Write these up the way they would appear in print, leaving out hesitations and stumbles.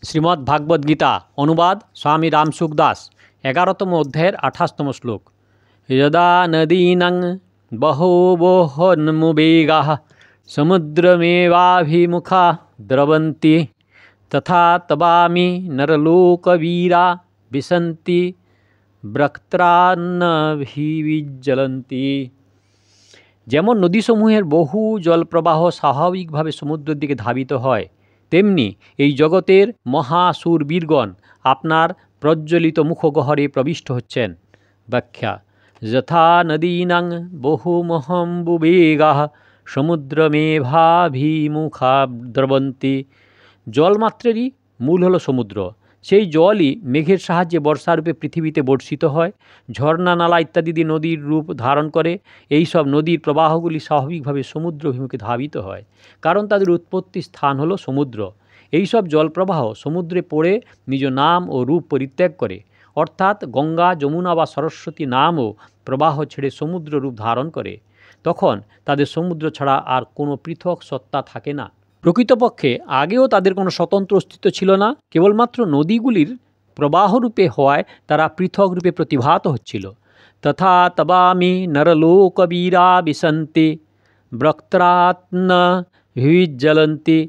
শ্রীমদ্ ভাগবত গীতা অনুবাদ স্বামী রামসুখ দাস 11তম অধ্যায়ের 28তম শ্লোক। যদা নদীনাং বহবোহন্মুবেগাঃ সমুদ্রমেবাভিমুখা দ্রবন্তি তথা তবামি নরলোকবীরা বিশন্তি ব্রক্ত্রান্নভিজ্জ্বলন্তি। যেমন নদীসমূহের বহু জলপ্রবাহ স্বাভাবিকভাবে সমুদ্রের দিকে ধাবিত হয়, তেমনি এই জগতের মহাসুরবীরগণ আপনার প্রজ্বলিত মুখগহ্বরে প্রবিষ্ট হচ্ছেন। ব্যাখ্যা: যথা নদীনাং বহুমহম্বুবেগাঃ সমুদ্রমেভাভিমুখা দ্রবন্তি। জলমাত্রেরই মূল হলো সমুদ্র। সেই জলই মেঘের সাহায্যে বর্ষারূপে পৃথিবীতে বর্ষিত হয়। ঝর্ণা, নালা ইত্যাদি দিয়ে নদীর রূপ ধারণ করে। এই সব নদীর প্রবাহগুলি স্বাভাবিকভাবে সমুদ্র অভিমুখে ধাবিত হয়, কারণ তাদের উৎপত্তি স্থান হলো সমুদ্র। এই সব জলপ্রবাহ সমুদ্রে পড়ে নিজ নাম ও রূপ পরিত্যাগ করে, অর্থাৎ গঙ্গা, যমুনা বা সরস্বতী নাম ও প্রবাহ ছেড়ে সমুদ্র রূপ ধারণ করে। তখন তাদের সমুদ্র ছাড়া আর কোনো পৃথক সত্তা থাকে না। প্রকৃতপক্ষে আগেও তাদের কোনো স্বতন্ত্র অস্তিত্ব ছিল না, কেবলমাত্র নদীগুলির প্রবাহরূপে হওয়ায় তারা পৃথক রূপে প্রতিভাত হচ্ছিল। তথা তবামি নরলোকবীরা বিশন্তি ব্রক্ত্রান্নভিজ্জ্বলন্তি।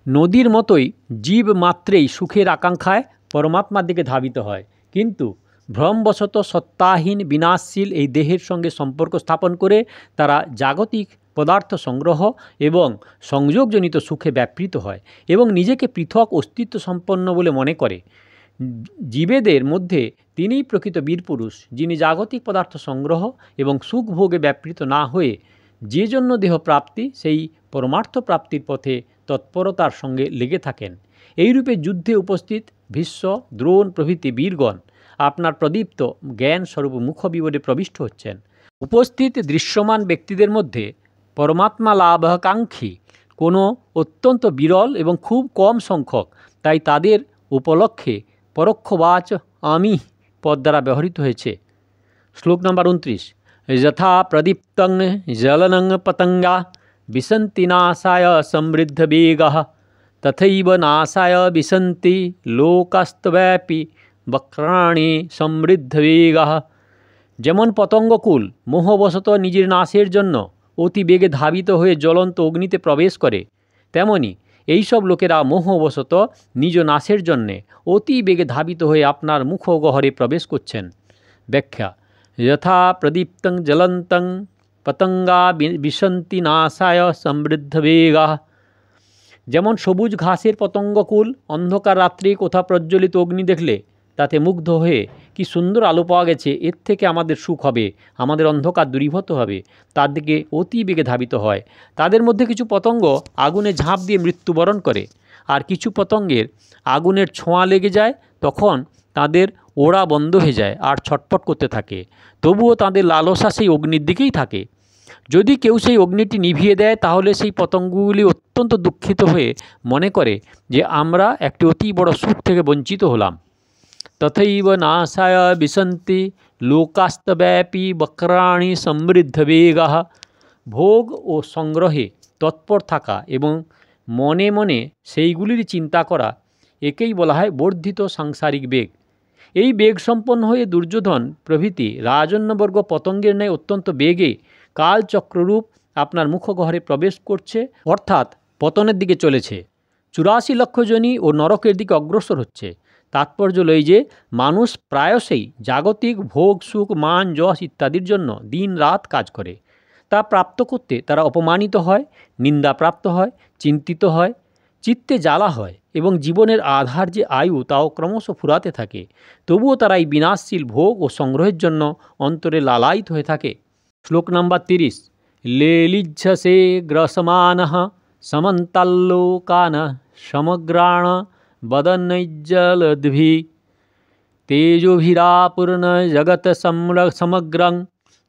নদীর মতোই জীব মাত্রেই সুখের আকাঙ্ক্ষায় পরমাত্মার দিকে ধাবিত হয়, কিন্তু ভ্রমবশত সত্তাহীন বিনাশশীল এই দেহের সঙ্গে সম্পর্ক স্থাপন করে তারা জাগতিক পদার্থ সংগ্রহ এবং সংযোগজনিত সুখে ব্যাপৃত হয় এবং নিজেকে পৃথক অস্তিত্ব সম্পন্ন বলে মনে করে। জীবেদের মধ্যে তিনিই প্রকৃত বীরপুরুষ, যিনি জাগতিক পদার্থ সংগ্রহ এবং সুখ ভোগে ব্যাপৃত না হয়ে যে জন্য দেহ প্রাপ্তি সেই পরমার্থ প্রাপ্তির পথে তৎপরতার সঙ্গে লেগে থাকেন। এইরূপে যুদ্ধে উপস্থিত ভীষ্ম, দ্রোণ প্রভৃতি বীরগণ আপনার প্রদীপ্ত জ্ঞান স্বরূপ মুখবিবরে প্রবিষ্ট হচ্ছেন। উপস্থিত দৃশ্যমান ব্যক্তিদের মধ্যে পরমাত্মা লাভাকাঙ্ক্ষী কোনো অত্যন্ত বিরল এবং খুব কম সংখ্যক, তাই তাদের উপলক্ষে পরোক্ষবাচ আমি পদ দ্বারা ব্যবহৃত হয়েছে। শ্লোক নম্বর 29। যথা প্রদীপ্তং জ্বলনং পতঙ্গা বিশন্তি নাশায় সমৃদ্ধবেগঃ তথৈব নাশায় বিশন্তি লোকাস্তব্যাপী বক্রাণি সমৃদ্ধবেগঃ। যেমন পতঙ্গকুল মোহবশত নিজের নাশের জন্য অতি বেগে ধাবিত হয়ে জ্বলন্ত অগ্নিতে প্রবেশ করে, তেমনি এইসব লোকেরা মোহবশত নিজ নাশের জন্যে অতি বেগে ধাবিত হয়ে আপনার মুখগহ্বরে প্রবেশ করছেন। ব্যাখ্যা: যথা প্রদীপ্তং জ্বলন্তং পতঙ্গা বিশন্তি নাশায় সমৃদ্ধবেগঃ। যেমন সবুজ ঘাসের পতঙ্গকুল অন্ধকার রাত্রে কোথা প্রজ্বলিত অগ্নি দেখলে তাতে মুগ্ধ হয়ে কি সুন্দর আলো পাওয়া গেছে, এর থেকে আমাদের সুখ হবে, আমাদের অন্ধকার দূরীভূত হবে, তার দিকে অতি বেগে ধাবিত হয়। তাদের মধ্যে কিছু পতঙ্গ আগুনে ঝাঁপ দিয়ে মৃত্যুবরণ করে, আর কিছু পতঙ্গের আগুনের ছোঁয়া লেগে যায়, তখন তাদের ওড়া বন্ধ হয়ে যায় আর ছটফট করতে থাকে। তবুও তাদের লালসা সেই অগ্নির দিকেই থাকে। যদি কেউ সেই অগ্নিটি নিভিয়ে দেয়, তাহলে সেই পতঙ্গগুলি অত্যন্ত দুঃখিত হয়ে মনে করে যে আমরা একটি অতি বড় সুখ থেকে বঞ্চিত হলাম। তথৈব নাশায় বিশন্তি লোকাস্তব্যাপী বক্রাণি সমৃদ্ধবেগঃ। ভোগ ও সংগ্রহে তৎপর থাকা এবং মনে মনে সেইগুলির চিন্তা করা, একেই বলা হয় বর্ধিত সাংসারিক বেগ। এই বেগ সম্পন্ন হয়ে দুর্যোধন প্রভৃতি রাজন্যবর্গ পতঙ্গের ন্যায় অত্যন্ত বেগে কালচক্ররূপ আপনার মুখগহ্বরে প্রবেশ করছে, অর্থাৎ পতনের দিকে চলেছে। 84 লক্ষ জনি ও নরকের দিকে অগ্রসর হচ্ছে। তাৎপর্য এই যে মানুষ প্রায়শই জাগতিক ভোগ, সুখ, মান, যশ ইত্যাদির জন্য দিন রাত কাজ করে। তা প্রাপ্ত করতে তারা অপমানিত হয়, নিন্দাপ্রাপ্ত হয়, চিন্তিত হয়, চিত্তে জ্বালা হয় এবং জীবনের আধার যে আয়ু তাও ক্রমশ ফুরাতে থাকে। তবুও তারা এই বিনাশশীল ভোগ ও সংগ্রহের জন্য অন্তরে লালায়িত হয়ে থাকে। শ্লোক নম্বর 30। লেলিজ্জসে গ্রসমানঃ সমন্তাল্লোকান সমগ্রাণ বদনৈজ্জলদ্ভি তেজোভিরাপূর্ণ জগৎ সমগ্রং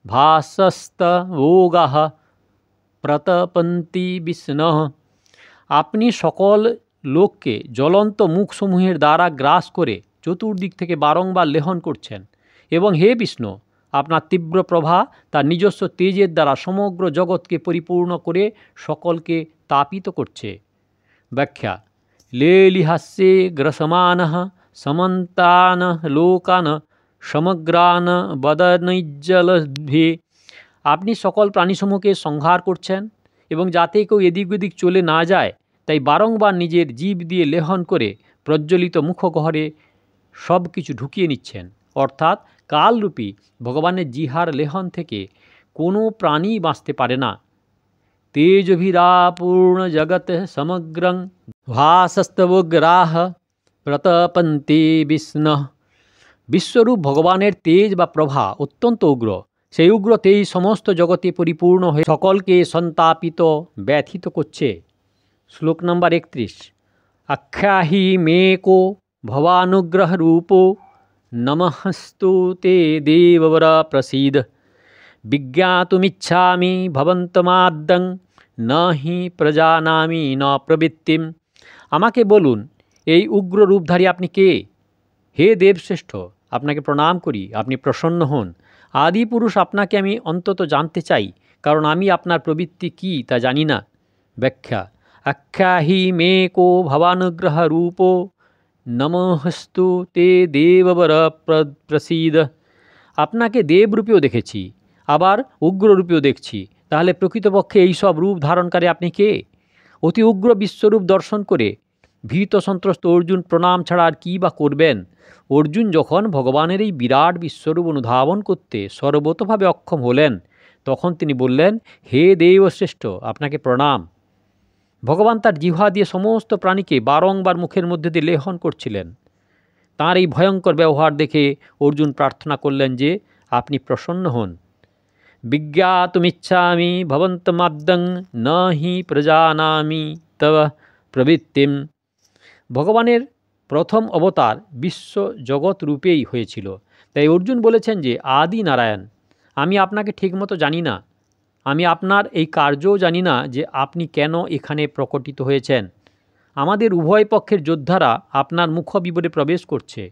ভাসস্তভোগাঃ প্রতপন্তি বিষ্ণুঃ। আপনি সকল লোককে জ্বলন্ত মুখসমূহের দ্বারা গ্রাস করে চতুর্দিক থেকে বারংবার লেহন করছেন, এবং হে বিষ্ণু, আপনার তীব্র প্রভা তার নিজস্ব তেজের দ্বারা সমগ্র জগৎকে পরিপূর্ণ করে সকলকে তাপিত করছে। ব্যাখ্যা: लेलिहास्ये ग्रसमानः समन्तान् लोकान् সমগ্রান বদনৈজ্জলভে। আপনি সকল প্রাণীসমূহকে সংহার করছেন এবং যাতে কেউ এদিক ওদিক চলে না যায় তাই বারংবার নিজের জীব দিয়ে লেহন করে প্রজ্বলিত মুখগহ্বরে সব কিছু ঢুকিয়ে নিচ্ছেন। অর্থাৎ কালরূপী ভগবানের জিহার লেহন থেকে কোনো প্রাণী বাঁচতে পারে না। তেজভিরাপূর্ণ জগৎ সমগ্রং ভাসস্তবগ্রাহ প্রতপন্তে বিষ্ণু। বিশ্বরূপ ভগবানের তেজ বা প্রভা অত্যন্ত উগ্র। সেই উগ্র তেজ সমস্ত জগতে পরিপূর্ণ হয়ে সকলকে সন্তাপিত ব্যথিত করছে। শ্লোক নম্বর 31। আখ্যাহি মেকো ভবানুগ্রহ রূপো নমস্তু তে দেববর প্রসীদ। বিজ্ঞাতুমিচ্ছামি ভবন্তমাদ্যং নহি প্রজানামি ন প্রবৃত্তিম। আমাকে বলুন এই উগ্র রূপধারী আপনি কে? হে দেবশ্রেষ্ঠ, আপনাকে প্রণাম করি, আপনি প্রসন্ন হন। আদিপুরুষ আপনাকে আমি অন্তত জানতে চাই, কারণ আমি আপনার প্রবৃত্তি কী তা জানি না। ব্যাখ্যা। আখ্যাহি মে কো ভবানুগ্রহ রূপো নমস্তু তে দেববর প্রসীদ। আপনাকে দেবরূপেও দেখেছি, আবার উগ্ররূপেও দেখছি। তাহলে প্রকৃতপক্ষে এই সব রূপ ধারণকারী আপনি কে? অতি উগ্র বিশ্বরূপ দর্শন করে ভীত সন্ত্রস্ত অর্জুন প্রণাম ছাড়া আর কী বা করবেন? অর্জুন যখন ভগবানের এই বিরাট বিশ্বরূপ অনুধাবন করতে সর্বতোভাবে অক্ষম হলেন, তখন তিনি বললেন, হে দেবশ্রেষ্ঠ, আপনাকে প্রণাম। ভগবান তার জিহ্বা দিয়ে সমস্ত প্রাণীকে বারংবার মুখের মধ্যে দিয়ে লেহন করছিলেন। তাঁর এই ভয়ঙ্কর ব্যবহার দেখে অর্জুন প্রার্থনা করলেন যে আপনি প্রসন্ন হন। বিজ্ঞাতুমিচ্ছামি ভবন্তমাদ্যং নহি প্রজানামি তব প্রবৃত্তিম। ভগবানের প্রথম অবতার বিশ্ব জগৎ রূপেই হয়েছিল। তাই অর্জুন বলেছেন যে আদি নারায়ণ, আমি আপনাকে ঠিকমতো জানি না। আমি আপনার এই কার্যও জানি না যে আপনি কেন এখানে প্রকটিত হয়েছেন। আমাদের উভয় পক্ষের যোদ্ধারা আপনার মুখবিবরে প্রবেশ করছে।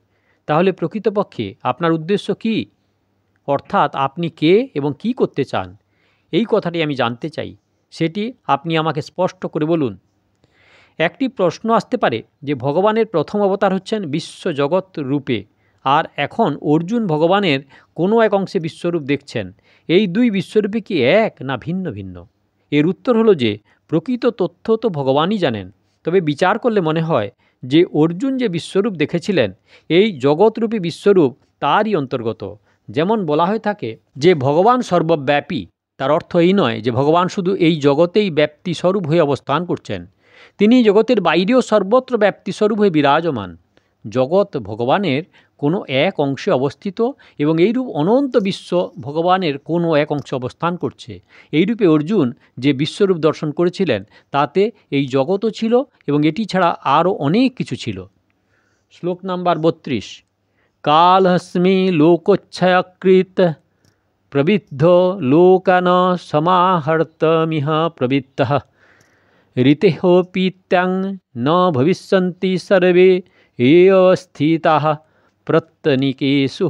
তাহলে প্রকৃতপক্ষে আপনার উদ্দেশ্য কী? অর্থাৎ আপনি কে এবং কি করতে চান, এই কথাটি আমি জানতে চাই। সেটি আপনি আমাকে স্পষ্ট করে বলুন। একটি প্রশ্ন আসতে পারে যে ভগবানের প্রথম অবতার হচ্ছেন বিশ্বজগৎ রূপে, আর এখন অর্জুন ভগবানের কোনো এক অংশে বিশ্বরূপ দেখছেন। এই দুই বিশ্বরূপে কি এক না ভিন্ন ভিন্ন? এর উত্তর হলো যে প্রকৃত তথ্য তো ভগবানই জানেন। তবে বিচার করলে মনে হয় যে অর্জুন যে বিশ্বরূপ দেখেছিলেন এই জগৎরূপী বিশ্বরূপ তারই অন্তর্গত। যেমন বলা হয়ে থাকে যে ভগবান সর্বব্যাপী, তার অর্থ এই নয় যে ভগবান শুধু এই জগতেই ব্যাপ্তিস্বরূপ হয়ে অবস্থান করছেন। তিনি জগতের বাইরেও সর্বত্র ব্যাপ্তিস্বরূপ হয়ে বিরাজমান। জগৎ ভগবানের কোনো এক অংশে অবস্থিত এবং এইরূপ অনন্ত বিশ্ব ভগবানের কোনো এক অংশে অবস্থান করছে। এইরূপে অর্জুন যে বিশ্বরূপ দর্শন করেছিলেন তাতে এই জগৎও ছিল এবং এটি ছাড়া আরও অনেক কিছু ছিল। শ্লোক নাম্বার 32। কালহস্মি লোকোচ্ছয়কৃত প্রবৃদ্ধ লোকান সমাহর্তমিহ প্রবৃত্তঃ ঋতেহোপিত্যাং ন ভবিষ্যন্তি সর্বে এব স্থিতাঃ প্রত্যনিকেষু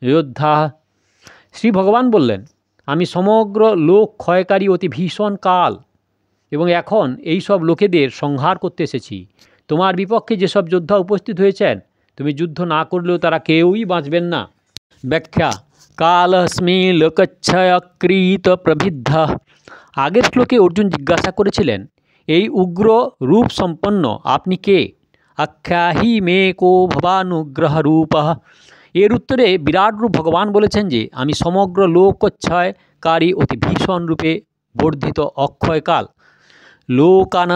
যোদ্ধাঃ। শ্রী ভগবান বললেন, আমি সমগ্র লোক ক্ষয়কারী অতি ভীষণ কাল এবং এখন এই সব লোকেদের সংহার করতে এসেছি। তোমার বিপক্ষে যেসব যোদ্ধা উপস্থিত হয়েছেন, তুমি যুদ্ধ না করলেও তারা কেউই বাঁচবেন না। ব্যাখ্যা। কালস্মি লোকচ্ছয়কৃত প্রবৃদ্ধ। আগের শ্লোকে অর্জুন জিজ্ঞাসা করেছিলেন, এই উগ্র রূপ সম্পন্ন আপনি কে? আখ্যাহি মে কো ভবানুগ্রহ রূপঃ। এর উত্তরে বিরাট রূপ ভগবান বলেছেন যে আমি সমগ্র লোকক্ষয়কারী অতি ভীষণ রূপে বর্ধিত অক্ষয়কাল। লোকান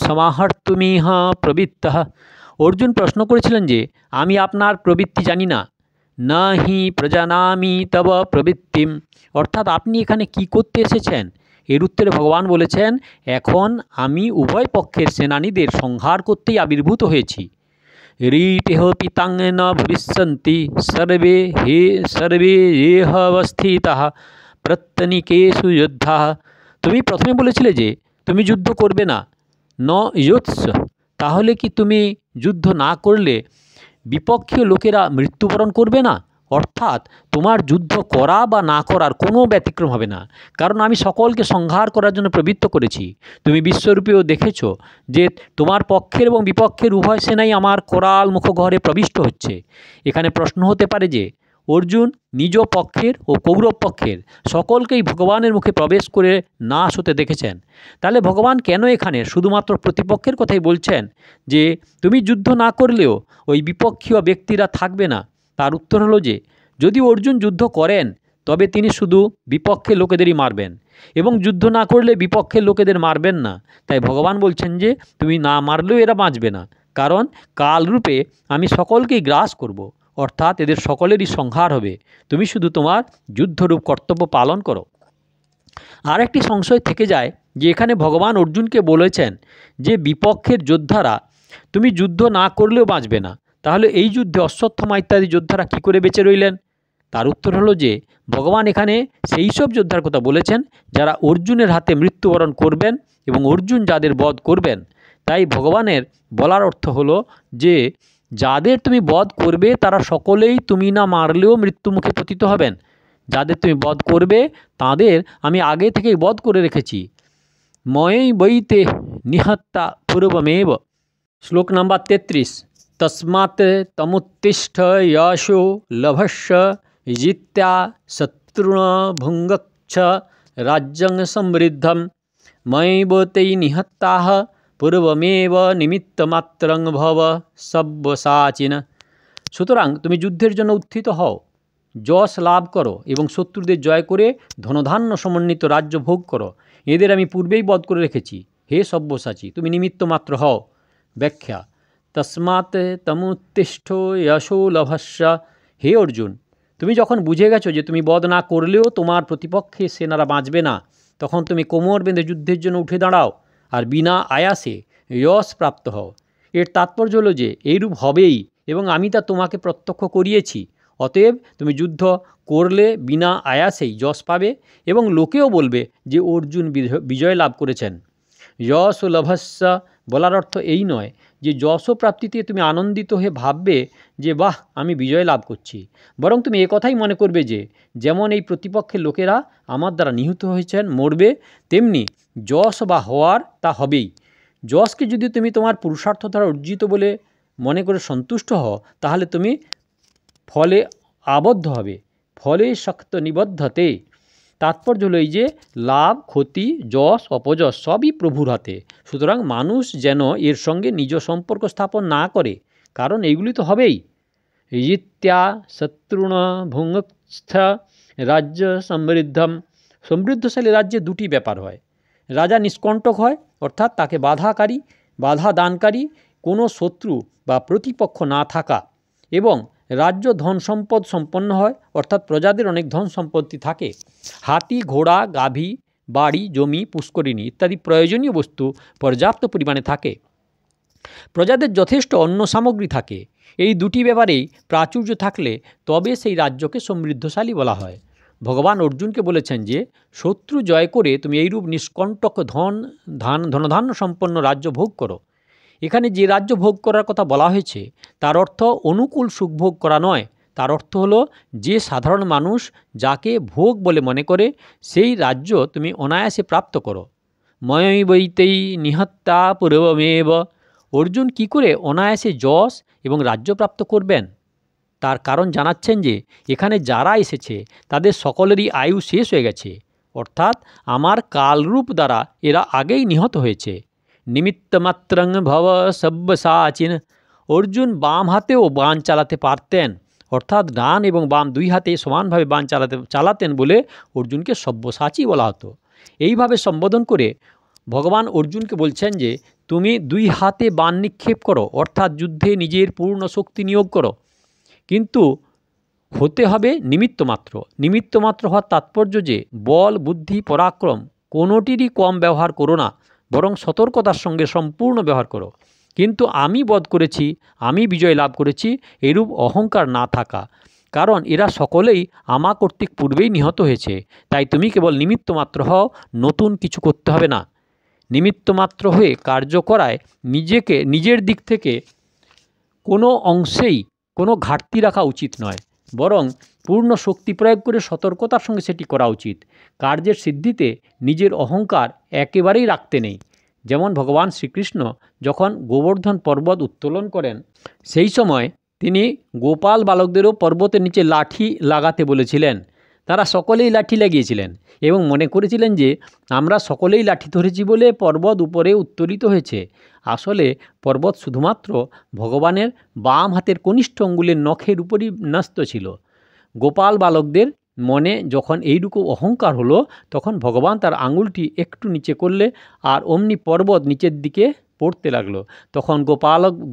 সমাহর্তুমিহ প্রবৃত্তঃ। অর্জুন প্রশ্ন করেছিলেন যে আমি আপনার প্রবৃত্তি জানি না। না হি প্রজানামি তব প্রবৃত্তিম। অর্থাৎ আপনি এখানে কি করতে এসেছেন? এর উত্তরে ভগবান বলেছেন, এখন আমি উভয় পক্ষের সেনানীদের সংহার করতেই আবির্ভূত হয়েছি। ঋতেহ পিতাং ন ভবিষ্যন্তি সর্বে এহ অবস্থিতাঃ প্রত্যনিকেষু যোদ্ধাঃ। তুমি প্রথমে বলেছিলে যে তুমি যুদ্ধ করবে না, ন ইয়োৎস। তাহলে কি তুমি যুদ্ধ না করলে বিপক্ষীয় লোকেরা মৃত্যুবরণ করবে না? অর্থাৎ তোমার যুদ্ধ করা বা না করার কোনো ব্যতিক্রম হবে না, কারণ আমি সকলকে সংহার করার জন্য প্রবৃত্ত করেছি। তুমি বিশ্বরূপেও দেখেছ যে তোমার পক্ষের এবং বিপক্ষের উভয় সেনাই আমার করাল মুখগহ্বরে প্রবিষ্ট হচ্ছে। এখানে প্রশ্ন হতে পারে যে অর্জুন নিজ পক্ষের ও কৌরব পক্ষের সকলকেই ভগবানের মুখে প্রবেশ করে নাশ হতে দেখেছেন, তাহলে ভগবান কেন এখানে শুধুমাত্র প্রতিপক্ষের কথাই বলছেন যে তুমি যুদ্ধ না করলেও ওই বিপক্ষীয় ব্যক্তিরা থাকবে না? তার উত্তর হলো যে যদি অর্জুন যুদ্ধ করেন তবে তিনি শুধু বিপক্ষের লোকেদেরই মারবেন, এবং যুদ্ধ না করলে বিপক্ষের লোকেদের মারবেন না। তাই ভগবান বলছেন যে তুমি না মারলেও এরা বাঁচবে না, কারণ কালরূপে আমি সকলকেই গ্রাস করব, অর্থাৎ এদের সকলেরই সংহার হবে। তুমি শুধু তোমার যুদ্ধরূপ কর্তব্য পালন করো। আর একটি সংশয় থেকে যায় যে এখানে ভগবান অর্জুনকে বলেছেন যে বিপক্ষের যোদ্ধারা তুমি যুদ্ধ না করলেও বাঁচবে না, তাহলে এই যুদ্ধে অশ্বত্থামা ইত্যাদি যোদ্ধারা কী করে বেঁচে রইলেন? তার উত্তর হলো যে ভগবান এখানে সেই সব যোদ্ধার কথা বলেছেন যারা অর্জুনের হাতে মৃত্যুবরণ করবেন এবং অর্জুন যাদের বধ করবেন। তাই ভগবানের বলার অর্থ হলো যে যাদের তুমি বধ করবে তারা সকলেই তুমি না মারলেও মৃত্যুমুখে পতিত হবেন। যাদের তুমি বধ করবে তাদের আমি আগে থেকেই বধ করে রেখেছি। ময়ৈ বৈতে নিহত্তা পূর্বমেব। শ্লোক নাম্বার 33। তস্মাৎ তমুত্তিষ্ঠ যশো লভস্য জিত্যা শত্রুণ ভুঙ্গচ্ছ রাজ্যং সমৃদ্ধম ময়ৈবতৈ নিহত্তাঃ পূর্বমেব নিমিত্তমাত্রং ভব সব্যসাচিন। সুতরাং তুমি যুদ্ধের জন্য উত্থিত হও, যশ লাভ করো এবং শত্রুদের জয় করে ধনধান্য সমন্বিত রাজ্য ভোগ করো। এদের আমি পূর্বেই বধ করে রেখেছি। হে সব্যসাচী, তুমি নিমিত্ত মাত্র হও। ব্যাখ্যা। তস্মাৎ তমুত্তিষ্ঠ যশো লভস্য। হে অর্জুন, তুমি যখন বুঝে গেছো যে তুমি বধ না করলেও তোমার প্রতিপক্ষে সেনারা বাঁচবে না, তখন তুমি কোমর বেঁধে যুদ্ধের জন্য উঠে দাঁড়াও আর বিনা আয়াসে যশ প্রাপ্ত হও। এর তাৎপর্য হলো যে এইরূপ হবেই এবং আমি তা তোমাকে প্রত্যক্ষ করিয়েছি। অতএব তুমি যুদ্ধ করলে বিনা আয়াসেই যশ পাবে এবং লোকেও বলবে যে অর্জুন বিজয় লাভ করেছেন। যশ ও লভস্য বলার অর্থ এই নয় যে যশ প্রাপ্তিতে তুমি আনন্দিত হয়ে ভাববে যে বাহ আমি বিজয় লাভ করছি, বরং তুমি একথাই মনে করবে যে যেমন এই প্রতিপক্ষের লোকেরা আমার দ্বারা নিহত হয়েছেন, মরবে, তেমনি যশ বা হওয়ার তা হবেই। যশকে যদি তুমি তোমার পুরুষার্থ দ্বারা অর্জিত বলে মনে করে সন্তুষ্ট হও, তাহলে তুমি ফলে আবদ্ধ হবে। ফলে শক্ত নিবদ্ধতে। তাৎপর্য হলো এই যে লাভ, ক্ষতি, যশ, অপযশ সবই প্রভুর হাতে। সুতরাং মানুষ যেন এর সঙ্গে নিজ সম্পর্ক স্থাপন না করে, কারণ এইগুলি তো হবেই। জিত্যা শত্রুণ ভুঙ্গস্থ রাজ্য সমৃদ্ধম। সমৃদ্ধশালী রাজ্যে দুটি ব্যাপার হয়। রাজা নিষ্কণ্টক হয়, অর্থাৎ তাকে বাধা দানকারী কোনো শত্রু বা প্রতিপক্ষ না থাকা, এবং রাজ্য ধন সম্পদ সম্পন্ন হয়, অর্থাৎ প্রজাদের অনেক ধন সম্পত্তি থাকে। হাতি, ঘোড়া, গাভী, বাড়ি, জমি, পুষ্করিণী ইত্যাদি প্রয়োজনীয় বস্তু পর্যাপ্ত পরিমাণে থাকে। প্রজাদের যথেষ্ট অন্ন সামগ্রী থাকে। এই দুটি ব্যাপারেই প্রাচুর্য থাকলে তবে সেই রাজ্যকে সমৃদ্ধশালী বলা হয়। ভগবান অর্জুনকে বলেছেন যে শত্রু জয় করে তুমি এইরূপ নিষ্কণ্টক ধনধান্য সম্পন্ন রাজ্য ভোগ করো। এখানে যে রাজ্য ভোগ করার কথা বলা হয়েছে তার অর্থ অনুকূল সুখ ভোগ করা নয়। তার অর্থ হলো যে সাধারণ মানুষ যাকে ভোগ বলে মনে করে সেই রাজ্য তুমি অনায়াসে প্রাপ্ত করো। ময়ৈবৈতেই নিহত্তা পূর্বমেব। অর্জুন কি করে অনায়াসে যশ এবং রাজ্য প্রাপ্ত করবেন? তার কারণ জানাচ্ছেন যে এখানে যারা এসেছে তাদের সকলেরই আয়ু শেষ হয়ে গেছে, অর্থাৎ আমার কালরূপ দ্বারা এরা আগেই নিহত হয়েছে। নিমিত্তমাত্রং ভব সব্যসাচিন। অর্জুন বাম হাতেও বাণ চালাতে পারতেন, অর্থাৎ ডান এবং বাম দুই হাতে সমানভাবে বাণ চালাতেন বলে অর্জুনকে সব্যসাচী বলা হতো। এইভাবে সম্বোধন করে ভগবান অর্জুনকে বলছেন যে তুমি দুই হাতে বাণ নিক্ষেপ করো, অর্থাৎ যুদ্ধে নিজের পূর্ণ শক্তি নিয়োগ করো, কিন্তু হতে হবে নিমিত্তমাত্র। নিমিত্তমাত্র হওয়ার তাৎপর্য যে বল, বুদ্ধি, পরাক্রম কোনোটিরই কম ব্যবহার করো না, বরং সতর্কতার সঙ্গে সম্পূর্ণ ব্যবহার করো। কিন্তু আমি বধ করেছি, আমি বিজয় লাভ করেছি এরূপ অহংকার না থাকা, কারণ এরা সকলেই আমা কর্তৃক পূর্বেই নিহত হয়েছে। তাই তুমি কেবল নিমিত্তমাত্র হও, নতুন কিছু করতে হবে না। নিমিত্তমাত্র হয়ে কার্য করায় নিজের দিক থেকে কোনো অংশেই কোনো ঘাটতি রাখা উচিত নয়। বরং পূর্ণ শক্তি প্রয়োগ করে সতর্কতার সঙ্গে সেটি করা উচিত। কার্যের সিদ্ধিতে নিজের অহংকার একেবারেই রাখতে নেই। যেমন ভগবান শ্রীকৃষ্ণ যখন গোবর্ধন পর্বত উত্তোলন করেন, সেই সময় তিনি গোপাল বালকদেরও পর্বতের নিচে লাঠি লাগাতে বলেছিলেন। তারা সকলেই লাঠি লাগিয়েছিলেন এবং মনে করেছিলেন যে আমরা সকলেই লাঠি ধরেছি বলে পর্বত উপরে উত্তোলিত হয়েছে। আসলে পর্বত শুধুমাত্র ভগবানের বাম হাতের কনিষ্ঠ আঙ্গুলের নখের উপরই ন্যস্ত ছিল। গোপাল বালকদের মনে যখন এইটুকু অহংকার হলো, তখন ভগবান তার আঙুলটি একটু নিচে করলে আর অমনি পর্বত নিচের দিকে পড়তে লাগলো। তখন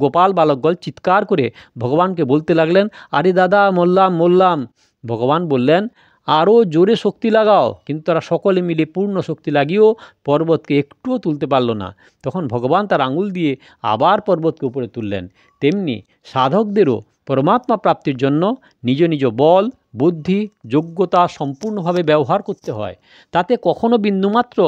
গোপাল বালকগণ চিৎকার করে ভগবানকে বলতে লাগলেন, আরে দাদা মরলাম মরলাম। ভগবান বললেন, আরও জোরে শক্তি লাগাও। কিন্তু তারা সকলে মিলে পূর্ণ শক্তি লাগিয়েও পর্বতকে একটুও তুলতে পারল না। তখন ভগবান তার আঙুল দিয়ে আবার পর্বতকে উপরে তুললেন। তেমনি সাধকদেরও পরমাত্মা প্রাপ্তির জন্য নিজ নিজ বল, বুদ্ধি, যোগ্যতা সম্পূর্ণভাবে ব্যবহার করতে হয়। তাতে কখনো বিন্দুমাত্র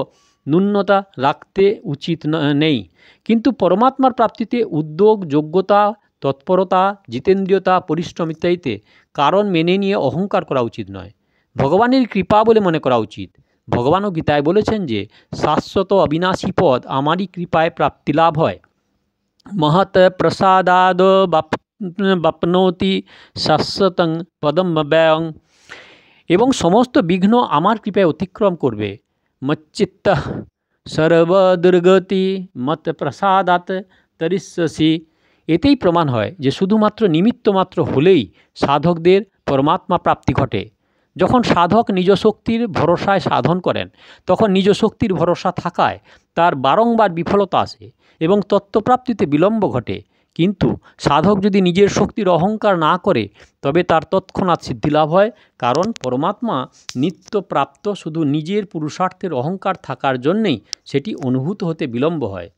ন্যূনতা রাখতে উচিত নেই। কিন্তু পরমাত্মার প্রাপ্তিতে উদ্যোগ, যোগ্যতা, তৎপরতা, জিতেন্দ্রিয়তা, পরিশ্রম ইত্যাদিতে কারণ মেনে নিয়ে অহংকার করা উচিত নয়। ভগবানের কৃপা বলে মনে করা উচিত। ভগবানও গীতায় বলেছেন যে শাশ্বত অবিনাশী পদ আমারই কৃপায় প্রাপ্তি লাভ হয়। মহৎ প্রসাদাদ বাপ্নোতি শাশ্বতং পদম ব্যয়ং। এবং সমস্ত বিঘ্ন আমার কৃপায় অতিক্রম করবে। মচ্চিত্ত সর্বদুর্গতি মত প্রসাদাত তরিষ্যসি। এতেই প্রমাণ হয় যে শুধুমাত্র নিমিত্ত মাত্র হলেই সাধকদের পরমাত্মা প্রাপ্তি ঘটে। যখন সাধক নিজ শক্তির ভরসায় সাধন করেন, তখন নিজ শক্তির ভরসা থাকায় তার বারংবার বিফলতা আসে এবং তত্ত্বপ্রাপ্তিতে বিলম্ব ঘটে। কিন্তু সাধক যদি নিজের শক্তির অহংকার না করে, তবে তার তৎক্ষণাৎ সিদ্ধিলাভ হয়। কারণ পরমাত্মা নিত্য প্রাপ্ত, শুধু নিজের পুরুষার্থের অহংকার থাকার জন্যেই সেটি অনুভূত হতে বিলম্ব হয়।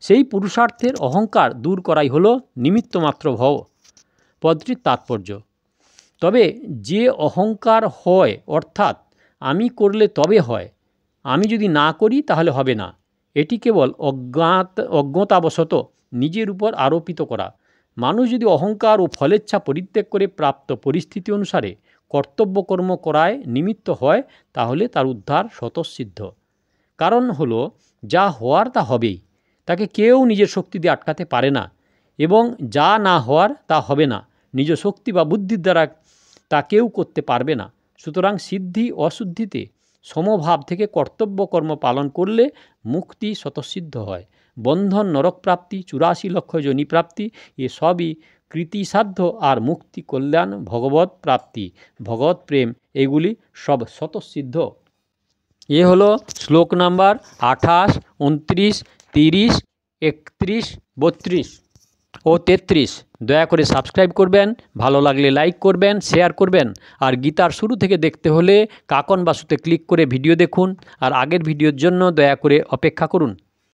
সেই পুরুষার্থের অহংকার দূর করাই হলো নিমিত্তমাত্র ভব পদটির তাৎপর্য। তবে যে অহংকার হয়, অর্থাৎ আমি করলে তবে হয়, আমি যদি না করি তাহলে হবে না, এটি কেবল অজ্ঞতাবশত নিজের উপর আরোপিত করা। মানুষ যদি অহংকার ও ফলেচ্ছা পরিত্যাগ করে প্রাপ্ত পরিস্থিতি অনুসারে কর্তব্যকর্ম করায় নিমিত্ত হয়, তাহলে তার উদ্ধার স্বতঃসিদ্ধ। কারণ হলো, যা হওয়ার তা হবেই, তাকে কেউ নিজের শক্তি দিয়ে আটকাতে পারে না, এবং যা না হওয়ার তা হবে না, নিজ শক্তি বা বুদ্ধির দ্বারা তা কেউ করতে পারবে না। সুতরাং সিদ্ধি অশুদ্ধিতে সমভাব থেকে কর্তব্যকর্ম পালন করলে মুক্তি স্বতঃসিদ্ধ হয়। বন্ধন, নরক প্রাপ্তি, 84 লক্ষ যোনি প্রাপ্তি, এসবই কৃতিসাধ্য। আর মুক্তি, কল্যাণ, ভগবত প্রাপ্তি, ভগবত প্রেম, এগুলি সব স্বতঃসিদ্ধ। এ হলো শ্লোক নাম্বার 28, 29, 30, 31, 32 ও 33। দয়া করে সাবস্ক্রাইব করবেন, ভালো লাগলে লাইক করবেন, শেয়ার করবেন। আর গীতার শুরু থেকে দেখতে হলে কাকন বাসুতে ক্লিক করে ভিডিও দেখুন, আর আগের ভিডিওর জন্য দয়া করে অপেক্ষা করুন।